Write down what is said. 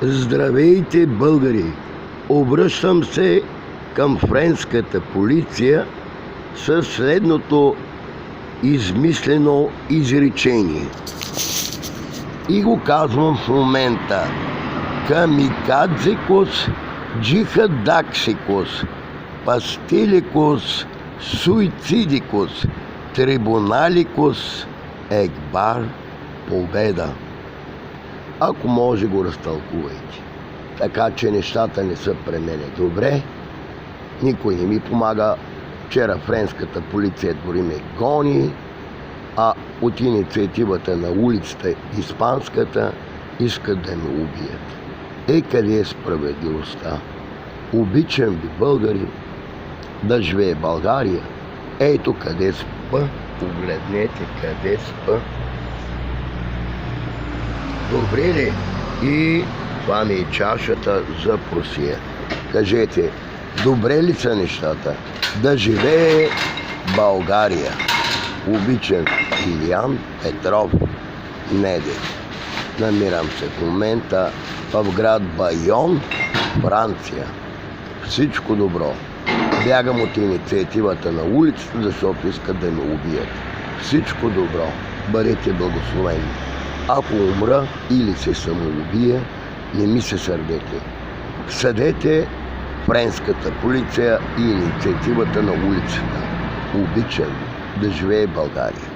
Здравейте, българи! Обръщам се към френската полиция със следното измислено изречение. И го казвам в момента. Камикадзекос, джихадаксикос, пастиликос, суицидикос, трибуналикос, екбар, победа. Ако може, го разтълкувайте. Така че нещата не са при мене добре. Никой не ми помага. Вчера френската полиция дори ме гони, а от инициативата на улицата, испанската, искат да ме убият. Къде е справедливостта? Обичам ви, българи, да живее България. Ето къде спа. Погледнете къде спа. Добре ли? И това ми е чашата за просия. Кажете, добре ли са нещата? Да живее България! Обичам Илиян Петров Недев. Намирам се в момента в град Байон, Франция. Всичко добро. Бягам от инициативата на улицата, защото искат да ме убият. Всичко добро. Бъдете благословени. Ако умра или се самоубия, не ми се сърдете. Съдете френската полиция и инициативата на улицата. Обичам да живее България.